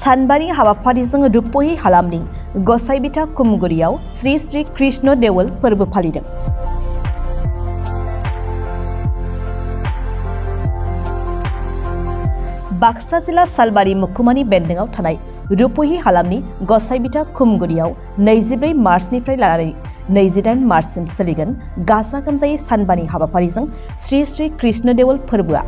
सानबानि हाबाफारिजों रुपहि हालामनि गसाइबिथा खुमगुरियाव श्री श्री कृष्ण देवल फोरबो फालिदों। बाक्सा जिला सालबारि मुखुमानि बेन्दोंआव थानाय रुपहि हालामनि गसाइबिथा खुमगुरियाव 24 मार्चनिफ्राय लानानै 28 मार्चसिम सोलिगोन गाजा गोमजायै सानबानि हाबाफारिजों श्री श्री कृष्ण देवल फोरबोआ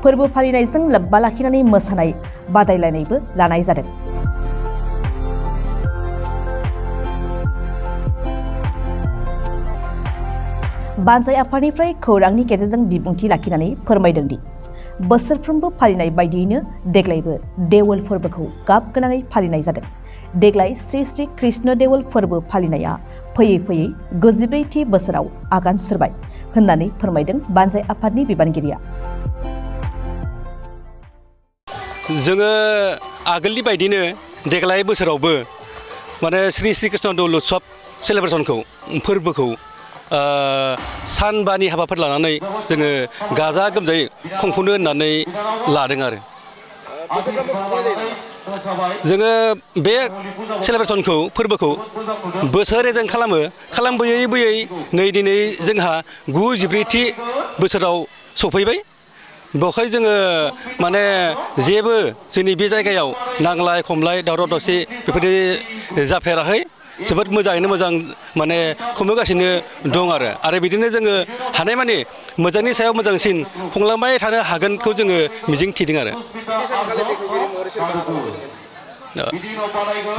फोरबो फालिनायजों लोब्बा लाखिनानै मोसानाय बादायलायनायबो लानाय जादों। बानजाय आफादनिफ्राय खौरांनि गेजेरजों बिबुंथि लाखिनानै फोरमायदों दि बोसोरफ्रोमबो फालिनाय बायदियैनो देग्लायबो देवल फोरबोखौ गाब गोनाङै फालिनाय जादों। देग्लाय श्री श्री कृष्ण देवल फोरबो फालिनाया फैयै फैयै 94थि बोसोराव आगान सुरबाय होननानै फोरमायदों बानजाय आफादनि बिबानगिरिया। जोङो आगोलनि बायदिनो देग्लाय बोसोरावबो माने श्री श्री कृष्ण देवल उत्सव सेलेब्रेसनखौ फोरबोखौ सानबानि हाबाफारि लानानै जोङो गाजा गोमजायै खुंफुंनो होननानै लादों आरो जोङो बे सेलेब्रेसनखौ फोरबोखौ बोसोरै जों खालामबोयै बोयै नै दिनै जोंहा 94थि बोसोराव सफैबाय। बेवहाय जोङो माने जेबो जोंनि बे जायगायाव नांलाय खमलाय दावराव दावसि बेफोरबायदि जाफेराखै। जोबोद मोजाङैनो मोजां माने खुंबोगासिनो दं आरो बिदिनो जोङो हानायमानि मोजांनि सायाव मोजांसिन खुंलांबाय थानो हागोनखौ जोङो मिजिं थिदों आरो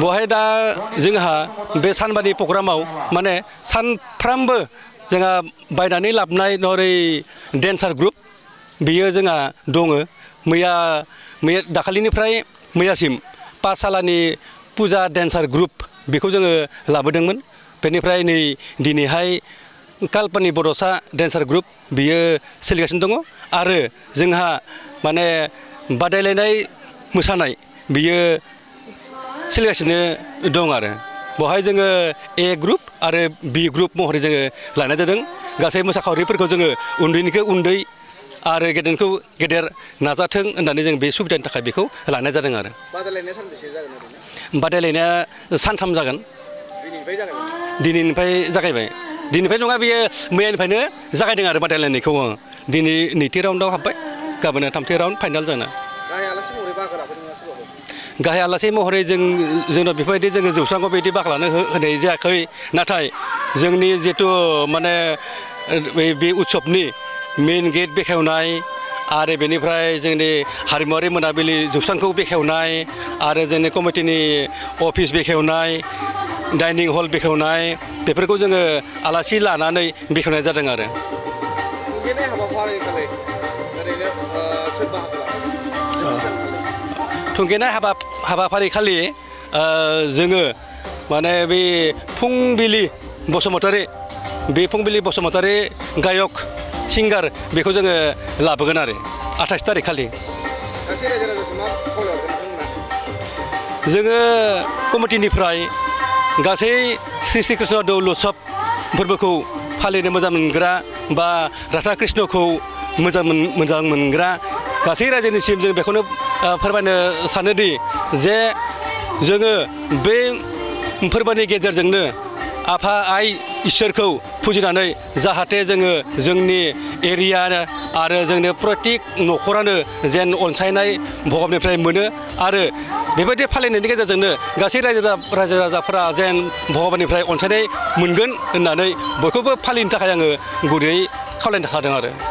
बेवहाय दा जोंहा बे सानबानि प्रग्रामाव माने सानफ्रामबो जोंहा बायनानै लाबोनाय नरै डेन्सार ग्रुप बेयो जोंहा दङ। मैया दाखालिनिफ्राय मैयासिम पाठशालानि पुजा डेन्सार ग्रुप बेखौ जोङो लाबोदोंमोन। बेनिफ्राय नै दिनैहाय काल्पनि बड'सा डेन्सार ग्रुप बियो सोलिगासिनो दङ आरो जोंहा माने बादायलायनाय मोसानाय बियो सोलिगासिनो दं आरो बेवहाय जोङो ए ग्रुप आरो बि ग्रुप महरै जोङो लानाय जादों। गासै मोसाखावरिफोरखौ जोङो उन्दैनिखौ उन्दै आरो गेदेरखौ गेदेर नाजाथों होननानै जों बे सुबिदानि थाखाय बेखौ लानाय जादों आरो बादायलायनाया सानबेसे जागोन ओरैनो? बादायलायनाया सानथाम जागोन। दिनैनिफ्राय जागायबाय। दिनैनिफ्राय नङा, बेयो मैयानिफ्रायनो जागायदों आरो बादायलायनायखौ। दिनै नैथि राउन्डआव हाबबाय, गाबोन थामथि राउन्ड फाइनाल जाना। गाहाय आलासि महरै बाहागो लाफैदों सोरबाफोर? गाहाय आलासि महरै जोंनाव बेफोरबायदि जोङो जौस्राङाव बिदि बाहागो लानो होनाय जायाखै। नाथाय जोंनि जिथु माने बे उत्सबनि मेन गेट बेखेवनाय आरो बेनिफ्राय जोंनि हारिमुवारि मोनाबिलि जौस्रांखौ बेखेवनाय आरो जोंनि कमिटिनि अफिस बेखेवनाय डाइनिं हल बेखेवनाय बेफोरखौ जोङो आलासि लानानै बेखेवनाय जादों आरो थुंगेनाय हाबाफारिखालि ओरैनो सोर बाहागो लादों? थुंगेनाय हाबाफारिखालि जोङो माने बे फुंबिलि बसुमतारी गायक सिंगार बेखौ जोङो लाबोगोन आरो 28 थारिख खालि। गासै रायजो राजाखौ मा खावलायहरगोन नोंथांमोना? जोङो कमिटिनिफ्राय गासै श्री श्री कृष्ण देवल उत्सव फोरबोखौ फालिनो मोजां मोनग्रा बा राधा कृष्णखौ मोजां मोनग्रा गासै रायजोनिसिम जों बेखौनो फोरमायनो सानोदि जे जोङो बे फोरबोनि गेजेरजोंनो आफा आइ इसोरखौ फुजिनानै जाहाथे जोङो जोंनि एरिया आरो जोंनि प्रत्येक न'खरानो जेन अनसायनाय भगबाननिफ्राय मोनो आरो बेबायदि फालिनायनि गेजेरजोंनो गासै रायजो राजाफोरा जेन भगबाननिफ्राय अनसायनाय मोनगोन होननानै बयखौबो फालिनो थाखाय आङो गुरैयै खावलायनो हादों आरो